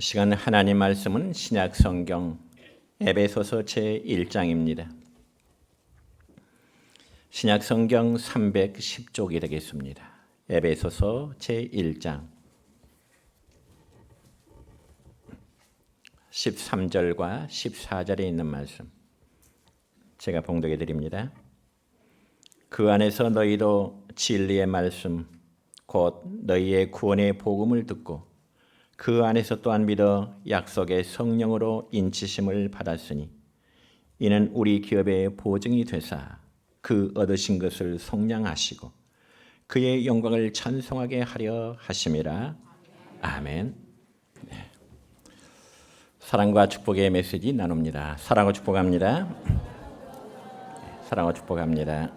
시간 하나님 말씀은 신약 성경 에베소서 제1장입니다. 신약 성경 310쪽이 되겠습니다. 에베소서 제1장 13절과 14절에 있는 말씀 제가 봉독해 드립니다. 그 안에서 너희도 진리의 말씀 곧 너희의 구원의 복음을 듣고 그 안에서 또한 믿어 약속의 성령으로 인치심을 받았으니 이는 우리 기업의 보증이 되사 그 얻으신 것을 속량하시고 그의 영광을 찬송하게 하려 하심이라. 아멘. 네. 사랑과 축복의 메시지 나눕니다. 사랑과 축복합니다. 사랑과 축복합니다.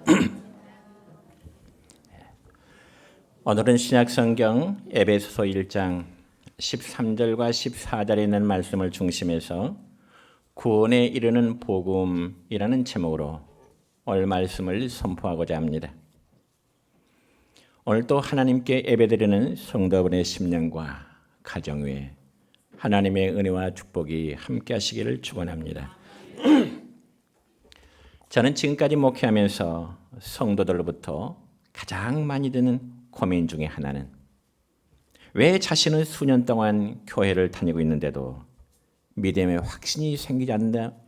오늘은 신약성경 에베소서 1장 13절과 14절에 있는 말씀을 중심해서 구원에 이르는 복음이라는 제목으로 오늘 말씀을 선포하고자 합니다. 오늘도 하나님께 예배드리는 성도분의 심령과 가정 위에 하나님의 은혜와 축복이 함께 하시기를 축원합니다. 저는 지금까지 목회하면서 성도들로부터 가장 많이 드는 고민 중에 하나는 왜 자신은 수년 동안 교회를 다니고 있는데도 믿음의 확신이 생기지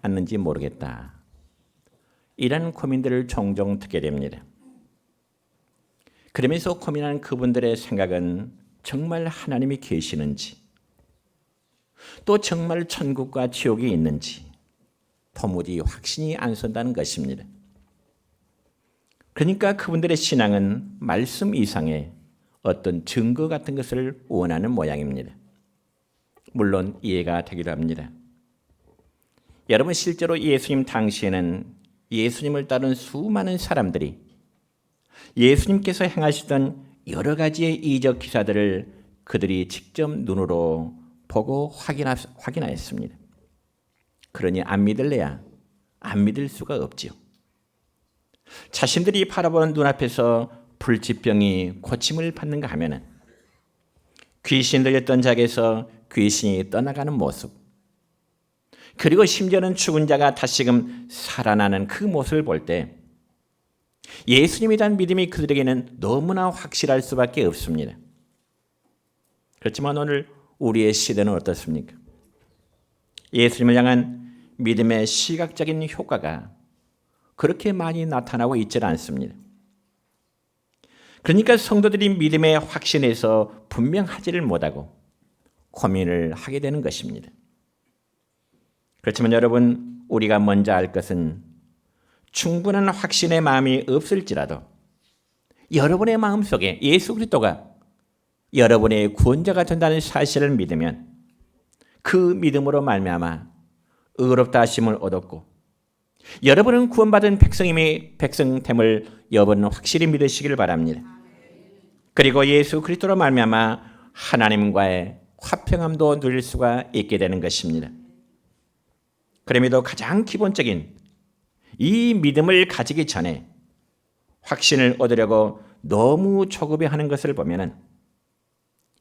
않는지 모르겠다. 이런 고민들을 종종 듣게 됩니다. 그러면서 고민하는 그분들의 생각은 정말 하나님이 계시는지, 또 정말 천국과 지옥이 있는지 도무지 확신이 안 선다는 것입니다. 그러니까 그분들의 신앙은 말씀 이상의 어떤 증거 같은 것을 원하는 모양입니다. 물론 이해가 되기도 합니다. 여러분, 실제로 예수님 당시에는 예수님을 따른 수많은 사람들이 예수님께서 행하시던 여러 가지의 이적 기사들을 그들이 직접 눈으로 보고 확인하였습니다. 그러니 안 믿을래야 안 믿을 수가 없지요. 자신들이 바라보는 눈앞에서 불치병이 고침을 받는가 하면은 귀신 들렸던 자에게서 귀신이 떠나가는 모습, 그리고 심지어는 죽은 자가 다시금 살아나는 그 모습을 볼 때 예수님에 대한 믿음이 그들에게는 너무나 확실할 수밖에 없습니다. 그렇지만 오늘 우리의 시대는 어떻습니까? 예수님을 향한 믿음의 시각적인 효과가 그렇게 많이 나타나고 있지 않습니다. 그러니까 성도들이 믿음의 확신에서 분명하지를 못하고 고민을 하게 되는 것입니다. 그렇지만 여러분, 우리가 먼저 알 것은 충분한 확신의 마음이 없을지라도 여러분의 마음속에 예수 그리스도가 여러분의 구원자가 된다는 사실을 믿으면 그 믿음으로 말미암아 의롭다 하심을 얻었고 여러분은 구원받은 백성됨을 여러분은 확실히 믿으시길 바랍니다. 그리고 예수 그리스도로 말미암아 하나님과의 화평함도 누릴 수가 있게 되는 것입니다. 그럼에도 가장 기본적인 이 믿음을 가지기 전에 확신을 얻으려고 너무 조급해하는 것을 보면은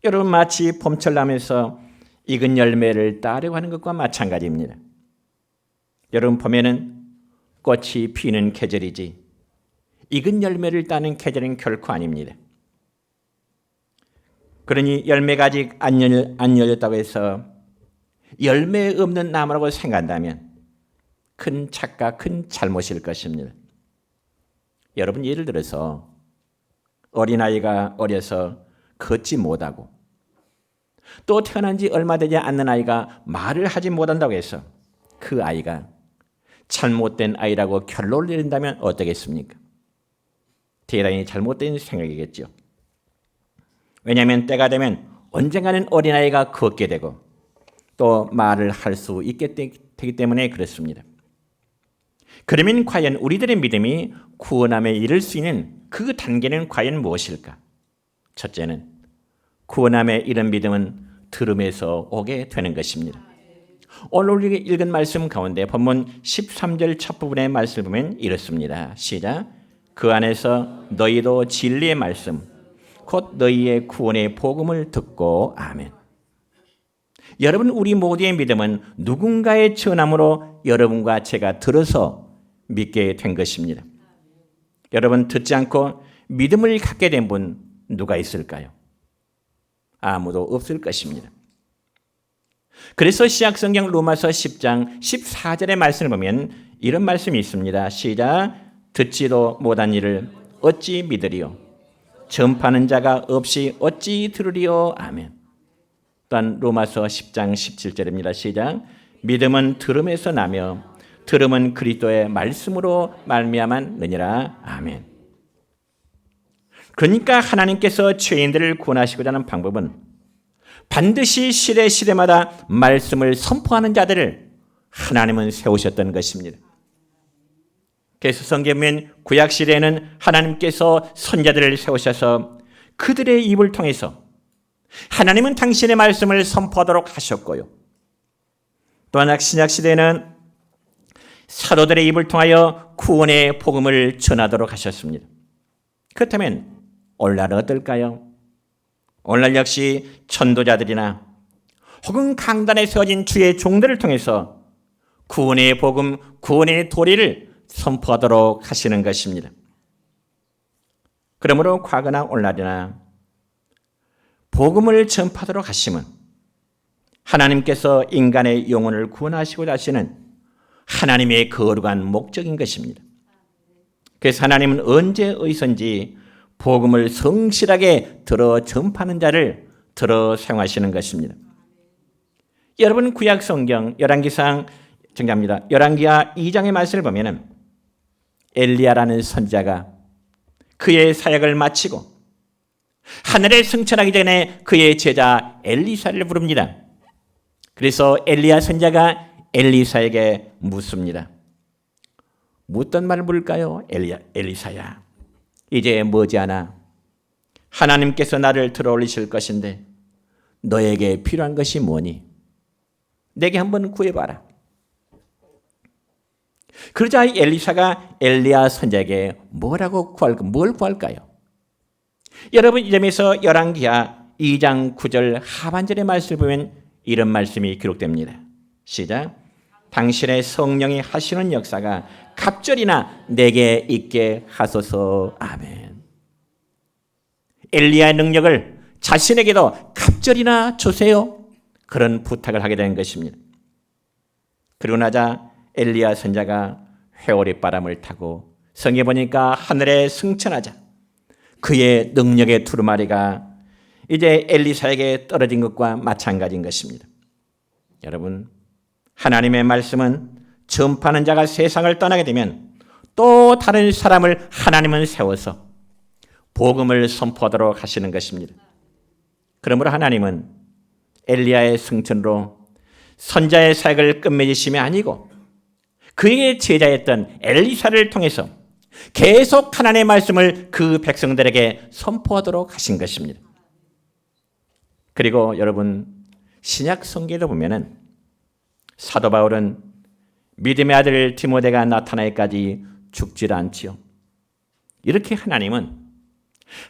여러분, 마치 봄철 나면서 익은 열매를 따려고 하는 것과 마찬가지입니다. 여러분, 봄에는 꽃이 피는 계절이지 익은 열매를 따는 계절은 결코 아닙니다. 그러니 열매가 아직 안 열렸다고 해서 열매 없는 나무라고 생각한다면 큰 착각, 큰 잘못일 것입니다. 여러분, 예를 들어서 어린아이가 어려서 걷지 못하고 또 태어난 지 얼마 되지 않는 아이가 말을 하지 못한다고 해서 그 아이가 잘못된 아이라고 결론을 내린다면 어떻겠습니까? 대단히 잘못된 생각이겠죠. 왜냐하면 때가 되면 언젠가는 어린아이가 걷게 되고 또 말을 할 수 있게 되기 때문에 그렇습니다. 그러면 과연 우리들의 믿음이 구원함에 이를 수 있는 그 단계는 과연 무엇일까? 첫째는 구원함에 이른 믿음은 들음에서 오게 되는 것입니다. 오늘 우리가 읽은 말씀 가운데 본문 13절 첫 부분의 말씀을 보면 이렇습니다. 시작. 그 안에서 너희도 진리의 말씀 곧 너희의 구원의 복음을 듣고. 아멘. 여러분, 우리 모두의 믿음은 누군가의 전함으로 여러분과 제가 들어서 믿게 된 것입니다. 여러분, 듣지 않고 믿음을 갖게 된 분 누가 있을까요? 아무도 없을 것입니다. 그래서 신약성경 로마서 10장 14절의 말씀을 보면 이런 말씀이 있습니다. 시작. 듣지도 못한 일을 어찌 믿으리요? 전파하는 자가 없이 어찌 들으리요? 아멘. 또한 로마서 10장 17절입니다. 시작. 믿음은 들음에서 나며 들음은 그리스도의 말씀으로 말미암았느니라. 아멘. 그러니까 하나님께서 죄인들을 구원하시고자 하는 방법은 반드시 시대마다 말씀을 선포하는 자들을 하나님은 세우셨던 것입니다. 그래서 성경에 보면 구약 시대에는 하나님께서 선자들을 세우셔서 그들의 입을 통해서 하나님은 당신의 말씀을 선포하도록 하셨고요. 또한 신약 시대에는 사도들의 입을 통하여 구원의 복음을 전하도록 하셨습니다. 그렇다면 오늘날은 어떨까요? 오늘날 역시 전도자들이나 혹은 강단에 세워진 주의 종들을 통해서 구원의 복음, 구원의 도리를 선포하도록 하시는 것입니다. 그러므로 과거나 오늘날이나 복음을 전파하도록 하심은 하나님께서 인간의 영혼을 구원하시고자 하시는 하나님의 거룩한 목적인 것입니다. 그래서 하나님은 언제 어디선지 복음을 성실하게 들어 전파하는 자를 들어 사용하시는 것입니다. 여러분, 구약 성경 열왕기상 정답니다. 열왕기하 2장의 말씀을 보면은 엘리야라는 선지자가 그의 사역을 마치고 하늘에 승천하기 전에 그의 제자 엘리사를 부릅니다. 그래서 엘리야 선지자가 엘리사에게 묻습니다. 묻던 말을 물을까요? 엘리사야, 이제 머지않아 하나님께서 나를 들어올리실 것인데 너에게 필요한 것이 뭐니? 내게 한번 구해봐라. 그러자 엘리사가 엘리야 선지자에게 뭘 구할까요? 여러분, 이 점에서 열왕기하 2장 9절 하반절의 말씀을 보면 이런 말씀이 기록됩니다. 시작. 당신의 성령이 하시는 역사가 갑절이나 내게 있게 하소서. 아멘. 엘리야의 능력을 자신에게도 갑절이나 주세요. 그런 부탁을 하게 된 것입니다. 그리고 나자 엘리야 선지자가 회오리 바람을 타고 성에 보니까 하늘에 승천하자 그의 능력의 두루마리가 이제 엘리사에게 떨어진 것과 마찬가지인 것입니다. 여러분, 하나님의 말씀은 전파하는 자가 세상을 떠나게 되면 또 다른 사람을 하나님은 세워서 복음을 선포하도록 하시는 것입니다. 그러므로 하나님은 엘리야의 승천으로 선자의 사역을 끝맺으심이 아니고 그의 제자였던 엘리사를 통해서 계속 하나님의 말씀을 그 백성들에게 선포하도록 하신 것입니다. 그리고 여러분, 신약 성경에도 보면은 사도 바울은 믿음의 아들 디모데가 나타나기까지 죽질 않지요. 이렇게 하나님은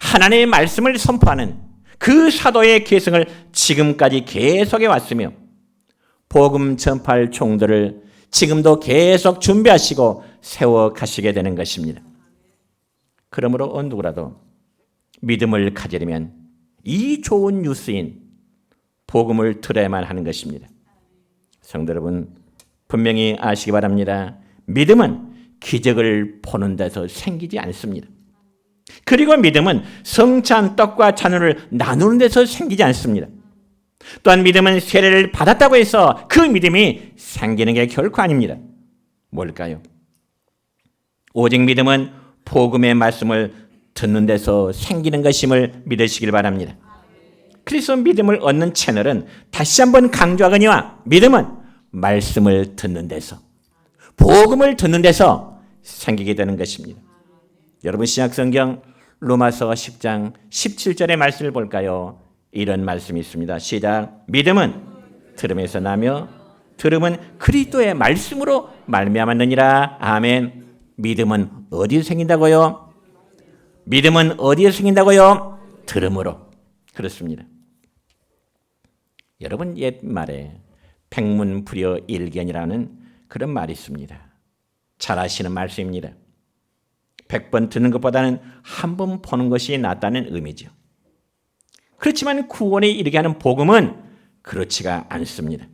하나님의 말씀을 선포하는 그 사도의 계승을 지금까지 계속해 왔으며 복음 전파할 종들을 지금도 계속 준비하시고 세워 가시게 되는 것입니다. 그러므로 어느 누구라도 믿음을 가지려면 이 좋은 뉴스인 복음을 들어야만 하는 것입니다. 성도 여러분, 분명히 아시기 바랍니다. 믿음은 기적을 보는 데서 생기지 않습니다. 그리고 믿음은 성찬 떡과 잔을 나누는 데서 생기지 않습니다. 또한 믿음은 세례를 받았다고 해서 그 믿음이 생기는 게 결코 아닙니다. 뭘까요? 오직 믿음은 복음의 말씀을 듣는 데서 생기는 것임을 믿으시길 바랍니다. 그래서 믿음을 얻는 채널은 다시 한번 강조하거니와 믿음은 말씀을 듣는 데서, 복음을 듣는 데서 생기게 되는 것입니다. 여러분, 신약성경 로마서 10장 17절의 말씀을 볼까요? 이런 말씀이 있습니다. 시작. 믿음은 들음에서 나며 들음은 그리스도의 말씀으로 말미암았느니라. 아멘. 믿음은 어디서 생긴다고요? 믿음은 어디에서 생긴다고요? 들음으로. 그렇습니다. 여러분 옛말에 백문불여일견이라는 그런 말이 있습니다. 잘 아시는 말씀입니다. 100번 듣는 것보다는 한 번 보는 것이 낫다는 의미죠. 그렇지만 구원에 이르게 하는 복음은 그렇지가 않습니다.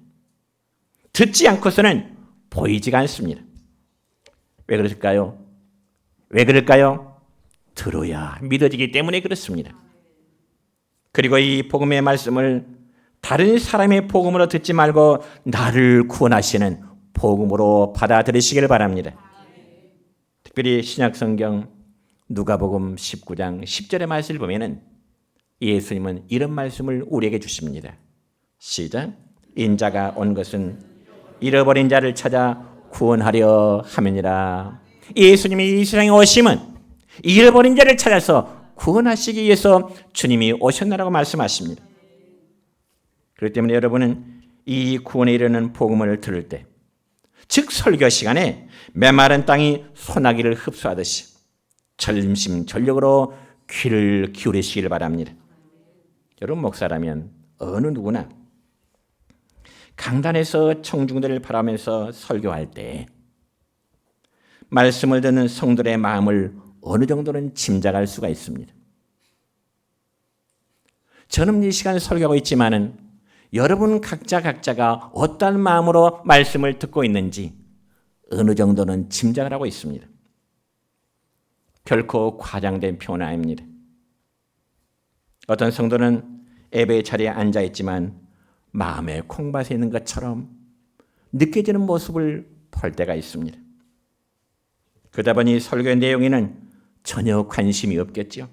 듣지 않고서는 보이지가 않습니다. 왜 그럴까요? 왜 그럴까요? 들어야 믿어지기 때문에 그렇습니다. 그리고 이 복음의 말씀을 다른 사람의 복음으로 듣지 말고 나를 구원하시는 복음으로 받아들이시길 바랍니다. 특별히 신약성경 누가복음 19장 10절의 말씀을 보면은 예수님은 이런 말씀을 우리에게 주십니다. 시작. 인자가 온 것은 잃어버린 자를 찾아 구원하려 함이니라. 예수님이 이 세상에 오심은 잃어버린 자를 찾아서 구원하시기 위해서 주님이 오셨나라고 말씀하십니다. 그렇기 때문에 여러분은 이 구원에 이르는 복음을 들을 때, 즉 설교 시간에 메마른 땅이 소나기를 흡수하듯이 전심전력으로 귀를 기울이시길 바랍니다. 여러분 목사라면 어느 누구나 강단에서 청중들을 바라면서 설교할 때 말씀을 듣는 성도들의 마음을 어느 정도는 짐작할 수가 있습니다. 저는 이 시간 설교하고 있지만은 여러분 각자가 어떤 마음으로 말씀을 듣고 있는지 어느 정도는 짐작을 하고 있습니다. 결코 과장된 표현은 아닙니다. 어떤 성도는 예배 자리에 앉아 있지만 마음에 콩밭에 있는 것처럼 느껴지는 모습을 볼 때가 있습니다. 그러다 보니 설교의 내용에는 전혀 관심이 없겠죠.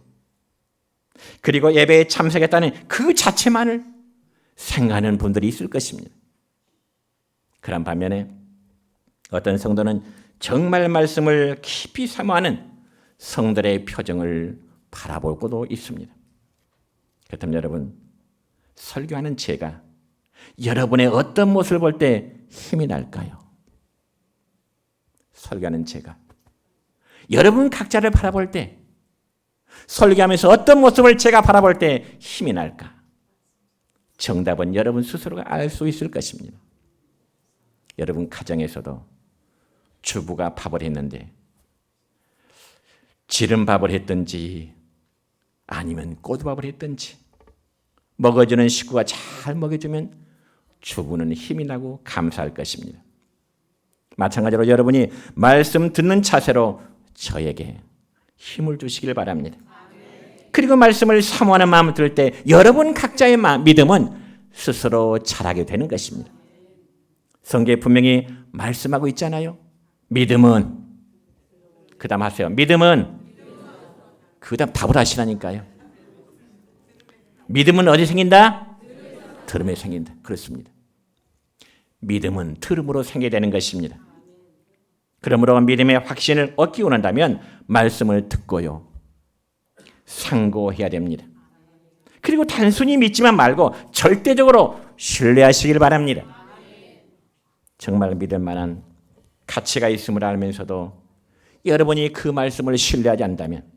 그리고 예배에 참석했다는 그 자체만을 생각하는 분들이 있을 것입니다. 그런 반면에 어떤 성도는 정말 말씀을 깊이 사모하는 성들의 표정을 바라볼 것도 있습니다. 그렇다면 여러분, 설교하는 제가 여러분의 어떤 모습을 볼 때 힘이 날까요? 설교하는 제가 여러분 각자를 바라볼 때, 설교하면서 어떤 모습을 제가 바라볼 때 힘이 날까? 정답은 여러분 스스로가 알 수 있을 것입니다. 여러분 가정에서도 주부가 밥을 했는데 지름밥을 했든지 아니면 꼬두밥을 했든지 먹어주는 식구가 잘 먹여주면 주부는 힘이 나고 감사할 것입니다. 마찬가지로 여러분이 말씀 듣는 자세로 저에게 힘을 주시길 바랍니다. 그리고 말씀을 사모하는 마음을 들을 때 여러분 각자의 믿음은 스스로 자라게 되는 것입니다. 성경에 분명히 말씀하고 있잖아요. 믿음은 그 다음 하세요. 믿음은 그 다음 답을 하시라니까요. 믿음은 어디 생긴다? 들음에 생긴다. 그렇습니다. 믿음은 들음으로 생기게 되는 것입니다. 그러므로 믿음의 확신을 얻기 원한다면 말씀을 듣고요. 상고해야 됩니다. 그리고 단순히 믿지만 말고 절대적으로 신뢰하시길 바랍니다. 정말 믿을 만한 가치가 있음을 알면서도 여러분이 그 말씀을 신뢰하지 않는다면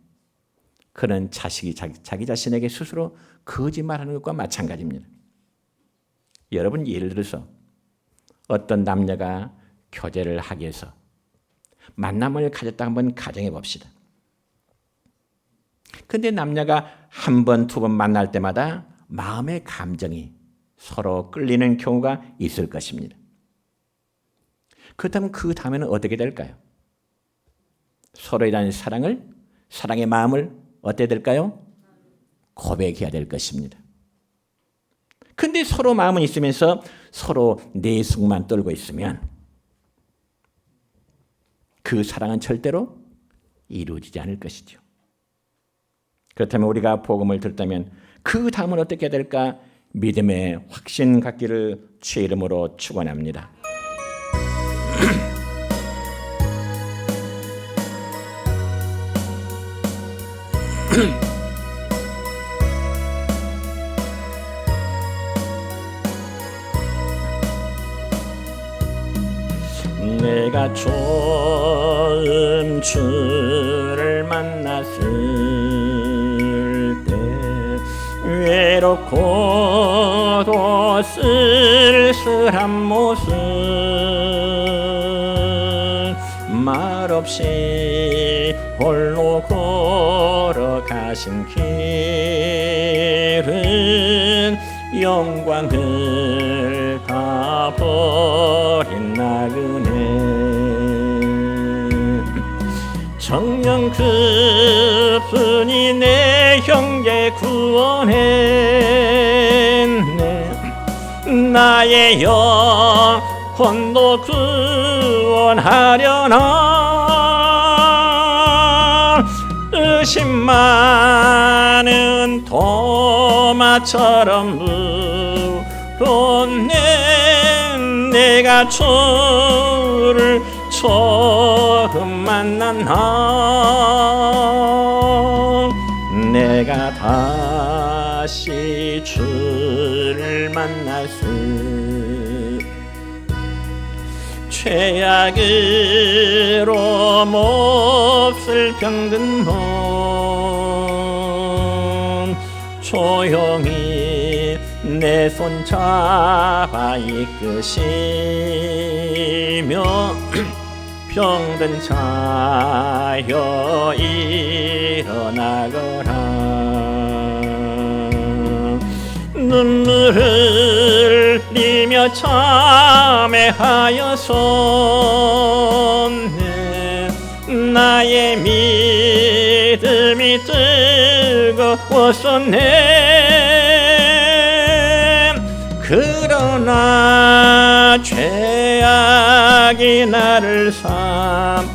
그는 자기 자신에게 스스로 거짓말하는 것과 마찬가지입니다. 여러분 예를 들어서 어떤 남녀가 교제를 하기 위해서 만남을 가졌다 한번 가정해 봅시다. 그런데 남녀가 한 번, 두 번 만날 때마다 마음의 감정이 서로 끌리는 경우가 있을 것입니다. 그렇다면 그 다음에는 어떻게 될까요? 서로에 대한 사랑의 마음을 어떻게 될까요? 고백해야 될 것입니다. 그런데 서로 마음은 있으면서 서로 내숭만 떨고 있으면 그 사랑은 절대로 이루어지지 않을 것이죠. 그렇다면 우리가 복음을 듣다면 그 다음은 어떻게 될까? 믿음의 확신 갖기를 주의 이름으로 축원합니다. 내가 처음 주를 만났을 때 외롭고도 쓸쓸한 모습 말없이 홀로 걸어가신 길은 영광을 다 버린 나그네 정녕 그분이 내 형제 구원했네 나의 영혼도 구원하려나 의심 많은 도마처럼 물었네 내가 주를 처음 만난 날 내가 다시 주를 만났을 죄악으로 몹쓸 병든 몸 조용히 내 손 잡아 이끄시며 병든 자여 일어나거라 눈물을 흘리며 참회하여서네 나의 믿음이 뜨거웠었네 그러나 죄악이 나를 삼키고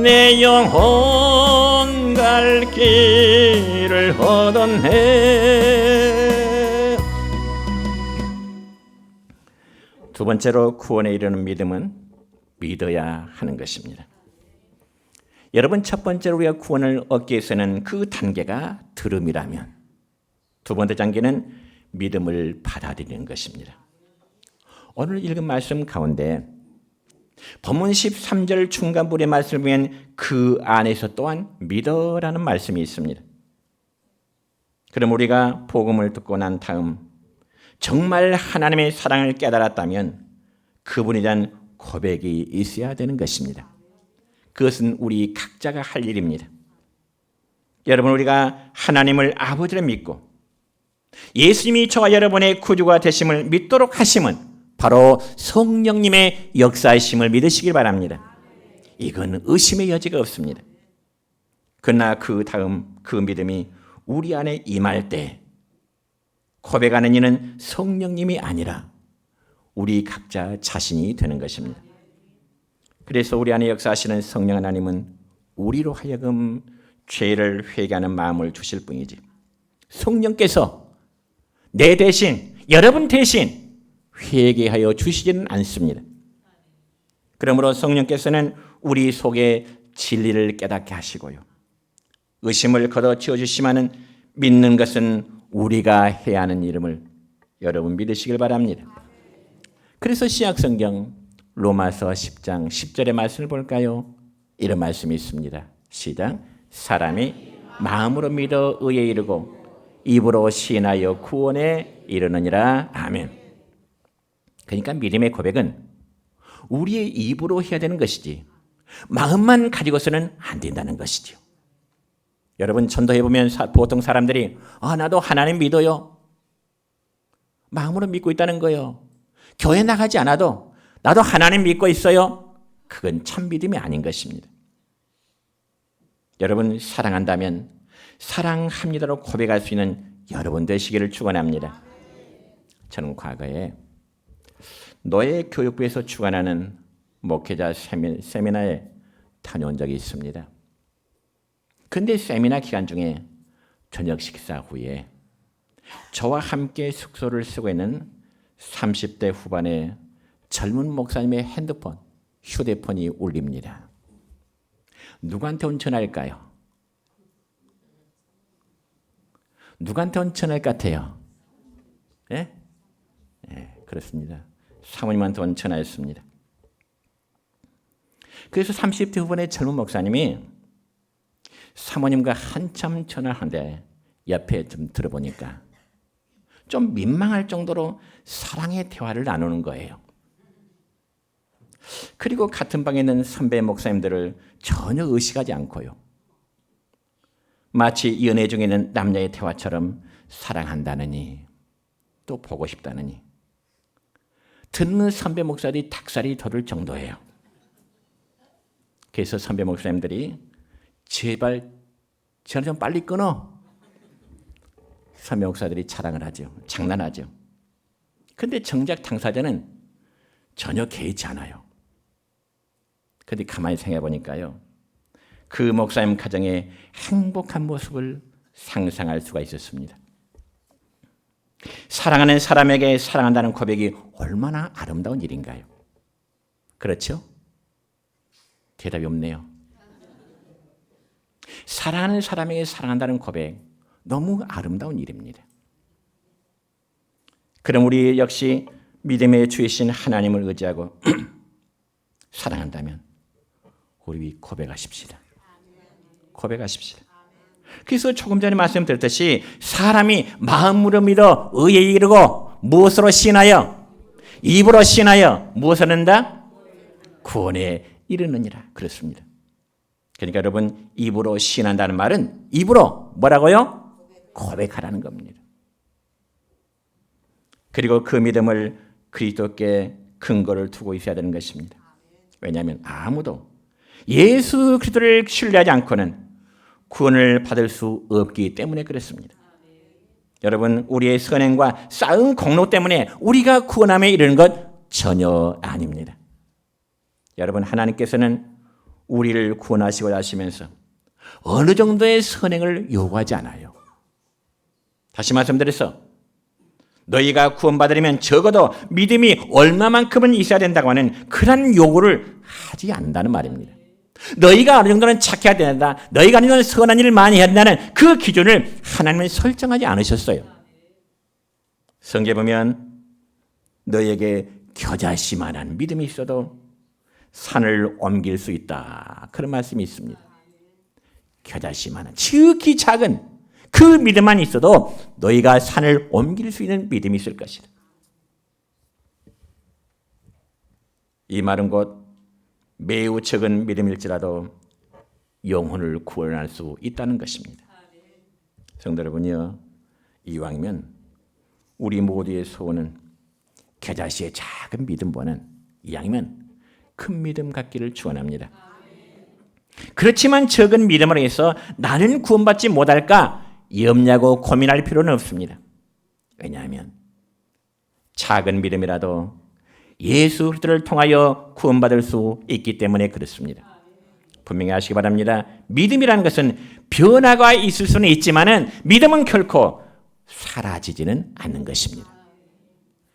내 영혼 갈 길을 얻었네 두 번째로 구원에 이르는 믿음은 믿어야 하는 것입니다. 여러분 첫 번째로 우리가 구원을 얻기 위해서는 그 단계가 들음이라면 두 번째 단계는 믿음을 받아들이는 것입니다. 오늘 읽은 말씀 가운데 본문 13절 중간부의 말씀을 보면 그 안에서 또한 믿어라는 말씀이 있습니다. 그럼 우리가 복음을 듣고 난 다음 정말 하나님의 사랑을 깨달았다면 그분에 대한 고백이 있어야 되는 것입니다. 그것은 우리 각자가 할 일입니다. 여러분 우리가 하나님을 아버지를 믿고 예수님이 저와 여러분의 구주가 되심을 믿도록 하심은 바로 성령님의 역사이심을 믿으시길 바랍니다. 이건 의심의 여지가 없습니다. 그러나 그 다음 그 믿음이 우리 안에 임할 때 고백하는 이는 성령님이 아니라 우리 각자 자신이 되는 것입니다. 그래서 우리 안에 역사하시는 성령 하나님은 우리로 하여금 죄를 회개하는 마음을 주실 뿐이지 성령께서 내 대신 여러분 대신 회개하여 주시지는 않습니다. 그러므로 성령께서는 우리 속에 진리를 깨닫게 하시고요. 의심을 걷어치워 주시마는 믿는 것은 우리가 해야 하는 일임을 여러분 믿으시길 바랍니다. 그래서 신약성경 로마서 10장 10절의 말씀을 볼까요? 이런 말씀이 있습니다. 시작. 사람이 마음으로 믿어 의에 이르고 입으로 시인하여 구원에 이르느니라. 아멘. 그러니까 믿음의 고백은 우리의 입으로 해야 되는 것이지 마음만 가지고서는 안 된다는 것이죠. 여러분 전도해보면 보통 사람들이 나도 하나님 믿어요. 마음으로 믿고 있다는 거예요. 교회 나가지 않아도 나도 하나님 믿고 있어요. 그건 참 믿음이 아닌 것입니다. 여러분 사랑한다면 사랑합니다로 고백할 수 있는 여러분 되시기를 축원합니다. 저는 과거에 노예교육부에서 주관하는 목회자 세미나에 다녀온 적이 있습니다. 그런데 세미나 기간 중에 저녁 식사 후에 저와 함께 숙소를 쓰고 있는 30대 후반의 젊은 목사님의 휴대폰이 울립니다. 누구한테 온 전화일까요? 누구한테 온 전화일 것 같아요? 네? 네, 그렇습니다. 사모님한테 온 전화였습니다. 그래서 30대 후반의 젊은 목사님이 사모님과 한참 전화하는데 옆에 좀 들어보니까 좀 민망할 정도로 사랑의 대화를 나누는 거예요. 그리고 같은 방에 있는 선배 목사님들을 전혀 의식하지 않고요. 마치 연애 중에 있는 남녀의 대화처럼 사랑한다느니 또 보고 싶다느니 듣는 선배 목사들이 닭살이 돋을 정도예요. 그래서 선배 목사님들이 제발 전화 좀 빨리 끊어. 선배 목사들이 자랑을 하죠. 장난하죠. 그런데 정작 당사자는 전혀 개의치 않아요. 그런데 가만히 생각해 보니까요. 그 목사님 가정의 행복한 모습을 상상할 수가 있었습니다. 사랑하는 사람에게 사랑한다는 고백이 얼마나 아름다운 일인가요? 그렇죠? 대답이 없네요. 사랑하는 사람에게 사랑한다는 고백, 너무 아름다운 일입니다. 그럼 우리 역시 믿음의 주이신 하나님을 의지하고 사랑한다면 우리 고백하십시다. 고백하십시다. 그래서 조금 전에 말씀드렸듯이 사람이 마음으로 믿어 의에 이르고 무엇으로 신하여? 입으로 신하여 무엇을 한다? 구원에 이르느니라. 그렇습니다. 그러니까 여러분, 입으로 신한다는 말은 입으로 뭐라고요? 고백하라는 겁니다. 그리고 그 믿음을 그리스도께 근거를 두고 있어야 되는 것입니다. 왜냐하면 아무도 예수 그리스도를 신뢰하지 않고는 구원을 받을 수 없기 때문에 그렇습니다. 여러분, 우리의 선행과 쌓은 공로 때문에 우리가 구원함에 이르는 것 전혀 아닙니다. 여러분, 하나님께서는 우리를 구원하시고 하시면서 어느 정도의 선행을 요구하지 않아요. 다시 말씀드려서 너희가 구원받으려면 적어도 믿음이 얼마만큼은 있어야 된다고 하는 그런 요구를 하지 않는다는 말입니다. 너희가 어느 정도는 착해야 된다. 너희가 어느 정도는 선한 일을 많이 해야 된다는 그 기준을 하나님은 설정하지 않으셨어요. 성경에 보면 너희에게 겨자씨만한 믿음이 있어도 산을 옮길 수 있다. 그런 말씀이 있습니다. 겨자씨만한 지극히 작은 그 믿음만 있어도 너희가 산을 옮길 수 있는 믿음이 있을 것이다. 이 말은 곧 매우 적은 믿음일지라도 영혼을 구원할 수 있다는 것입니다. 성도 여러분이요, 이왕이면 우리 모두의 소원은 겨자씨의 작은 믿음보다는 이왕이면 큰 믿음 갖기를 축원합니다. 그렇지만 적은 믿음으로 해서 나는 구원받지 못할까 염려하고 고민할 필요는 없습니다. 왜냐하면 작은 믿음이라도 예수 그리스도를 통하여 구원받을 수 있기 때문에 그렇습니다. 분명히 아시기 바랍니다. 믿음이라는 것은 변화가 있을 수는 있지만은 믿음은 결코 사라지지는 않는 것입니다.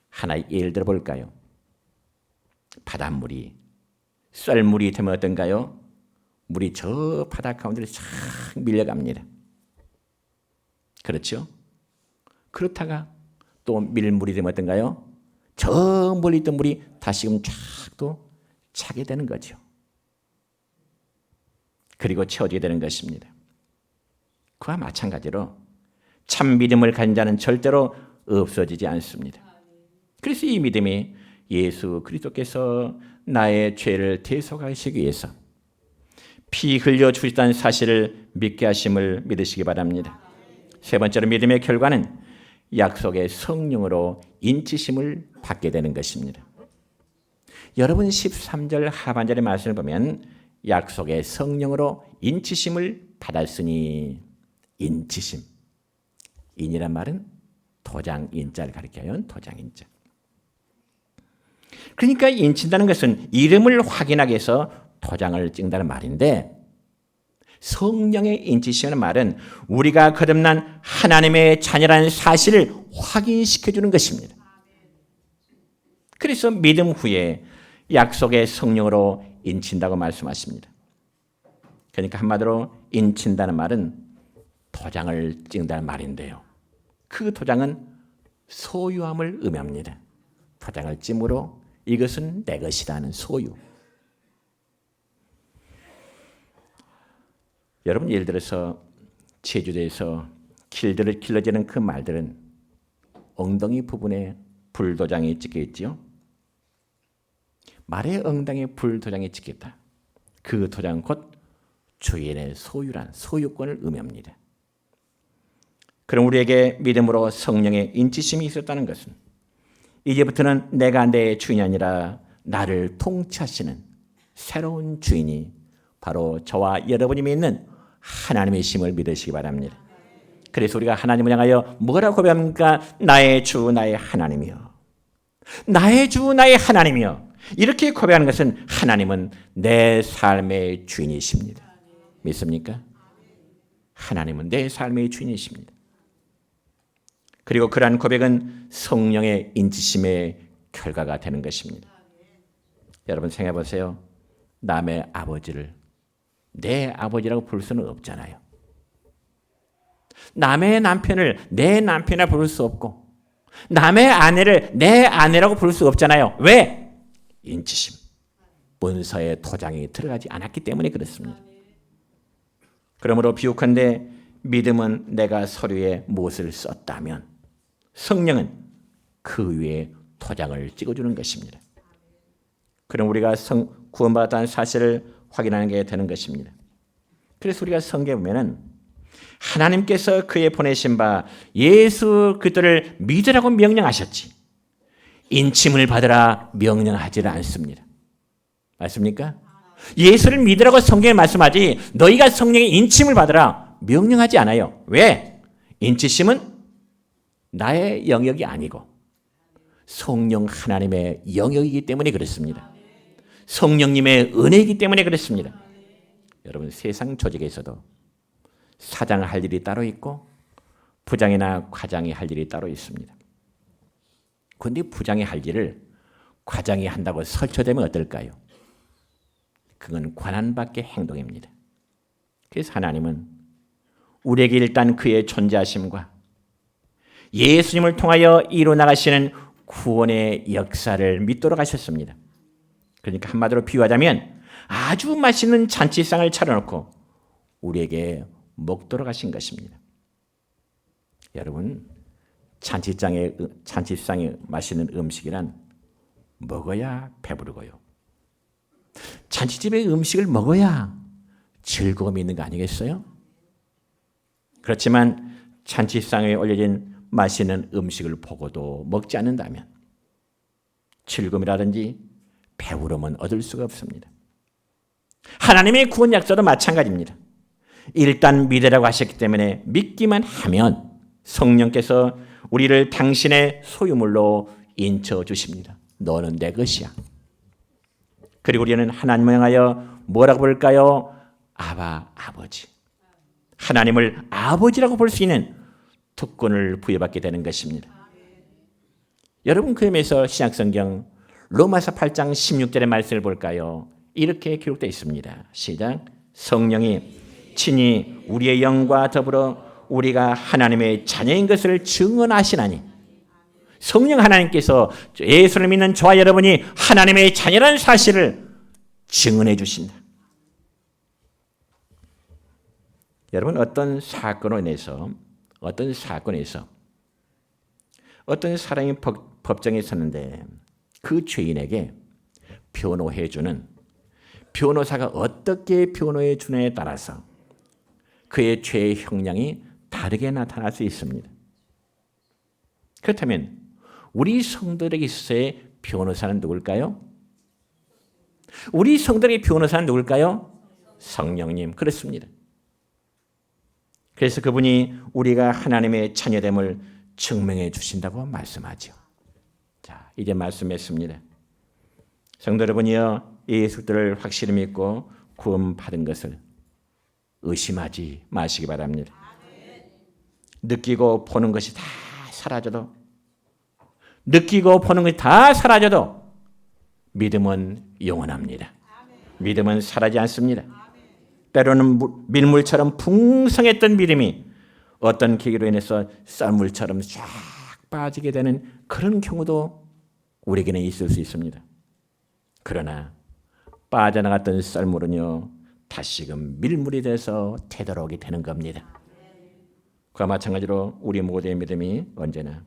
하나의 예를 들어 볼까요? 바닷물이 썰물이 되면 어떤가요? 물이 저 바다 가운데로 쫙 밀려갑니다. 그렇죠? 그렇다가 또 밀물이 되면 어떤가요? 저 멀리 있던 물이 다시금 쫙 또 차게 되는 거죠. 그리고 채워지게 되는 것입니다. 그와 마찬가지로 참 믿음을 가진 자는 절대로 없어지지 않습니다. 그래서 이 믿음이 예수 그리스도께서 나의 죄를 대속하시기 위해서 피 흘려 주셨다는 사실을 믿게 하심을 믿으시기 바랍니다. 세 번째로 믿음의 결과는 약속의 성령으로 인치심을 받게 되는 것입니다. 여러분 13절 하반절의 말씀을 보면 약속의 성령으로 인치심을 받았으니, 인치심. 인이란 말은 도장 인자를 가리켜요. 도장 인자. 그러니까 인친다는 것은 이름을 확인하기 위해서 도장을 찍는다는 말인데, 성령의 인치심이라는 말은 우리가 거듭난 하나님의 자녀라는 사실을 확인시켜주는 것입니다. 그래서 믿음 후에 약속의 성령으로 인친다고 말씀하십니다. 그러니까 한마디로 인친다는 말은 도장을 찍는다는 말인데요. 그 도장은 소유함을 의미합니다. 도장을 찜으로 이것은 내 것이라는 소유. 여러분, 예를 들어서 제주도에서 길러지는 그 말들은 엉덩이 부분에 불도장이 찍혀 있지요. 말의 엉덩이에 불도장이 찍혔다. 그 도장은 곧 주인의 소유란 소유권을 의미합니다. 그럼 우리에게 믿음으로 성령의 인치심이 있었다는 것은 이제부터는 내가 내 주인이 아니라 나를 통치하시는 새로운 주인이 바로 저와 여러분이 믿는 하나님의 심을 믿으시기 바랍니다. 그래서 우리가 하나님을 향하여 뭐라고 고백합니까? 나의 주 나의 하나님이여. 나의 주 나의 하나님이여. 이렇게 고백하는 것은 하나님은 내 삶의 주인이십니다. 믿습니까? 하나님은 내 삶의 주인이십니다. 그리고 그러한 고백은 성령의 인치심의 결과가 되는 것입니다. 여러분 생각해 보세요. 남의 아버지를 내 아버지라고 부를 수는 없잖아요. 남의 남편을 내 남편이라 부를 수 없고 남의 아내를 내 아내라고 부를 수 없잖아요. 왜? 인치심. 문서에 도장이 들어가지 않았기 때문에 그렇습니다. 그러므로 비유컨대 믿음은 내가 서류에 무엇을 썼다면 성령은 그 위에 도장을 찍어주는 것입니다. 그럼 우리가 구원받았다는 사실을 확인하는 게 되는 것입니다. 그래서 우리가 성경에 보면은 하나님께서 그의 보내신 바 예수 그리스도를 믿으라고 명령하셨지 인침을 받으라 명령하지를 않습니다. 맞습니까? 예수를 믿으라고 성경에 말씀하지 너희가 성령의 인침을 받으라 명령하지 않아요. 왜? 인치심은 나의 영역이 아니고 성령 하나님의 영역이기 때문에 그렇습니다. 성령님의 은혜이기 때문에 그렇습니다. 여러분 세상 조직에서도 사장 할 일이 따로 있고 부장이나 과장이 할 일이 따로 있습니다. 그런데 부장이 할 일을 과장이 한다고 설쳐되면 어떨까요? 그건 관한밖의 행동입니다. 그래서 하나님은 우리에게 일단 그의 존재하심과 예수님을 통하여 이루어나가시는 구원의 역사를 믿도록 하셨습니다. 그러니까 한마디로 비유하자면 아주 맛있는 잔치상을 차려놓고 우리에게 먹도록 하신 것입니다. 여러분 잔치상에 맛있는 음식이란 먹어야 배부르고요. 잔치집의 음식을 먹어야 즐거움이 있는 거 아니겠어요? 그렇지만 잔치상에 올려진 맛있는 음식을 보고도 먹지 않는다면 즐거움이라든지 배부름은 얻을 수가 없습니다. 하나님의 구원 약속도 마찬가지입니다. 일단 믿으라고 하셨기 때문에 믿기만 하면 성령께서 우리를 당신의 소유물로 인쳐 주십니다. 너는 내 것이야. 그리고 우리는 하나님을 향하여 뭐라고 부를까요? 아바, 아버지. 하나님을 아버지라고 볼 수 있는 특권을 부여받게 되는 것입니다. 여러분 그 의미에서 신약성경 로마서 8장 16절의 말씀을 볼까요? 이렇게 기록되어 있습니다. 시작. 성령이 친히 우리의 영과 더불어 우리가 하나님의 자녀인 것을 증언하시나니 성령 하나님께서 예수를 믿는 저와 여러분이 하나님의 자녀라는 사실을 증언해 주신다. 여러분 어떤 사건으로 인해서 어떤 사람이 법정에 섰는데 그 죄인에게 변호해 주는 변호사가 어떻게 변호해 주느냐에 따라서 그의 죄의 형량이 다르게 나타날 수 있습니다. 그렇다면 우리 성도들에게 있어서의 변호사는 누굴까요? 우리 성도들의 변호사는 누굴까요? 성령님. 그렇습니다. 그래서 그분이 우리가 하나님의 자녀됨을 증명해 주신다고 말씀하죠. 자, 이제 말씀했습니다. 성도 여러분이요, 예수 그리스도를 확실히 믿고 구원받은 것을 의심하지 마시기 바랍니다. 느끼고 보는 것이 다 사라져도 믿음은 영원합니다. 믿음은 사라지지 않습니다. 때로는 밀물처럼 풍성했던 믿음이 어떤 계기로 인해서 썰물처럼 쫙 빠지게 되는 그런 경우도 우리에게는 있을 수 있습니다. 그러나 빠져나갔던 썰물은요 다시금 밀물이 돼서 되돌아오게 되는 겁니다. 그와 마찬가지로 우리 모두의 믿음이 언제나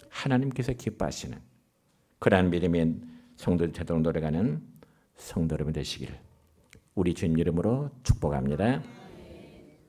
하나님께서 기뻐하시는 그러한 믿음의 성도들 되도록 노력하는 성도 여러분 되시기를 우리 주님 이름으로 축복합니다.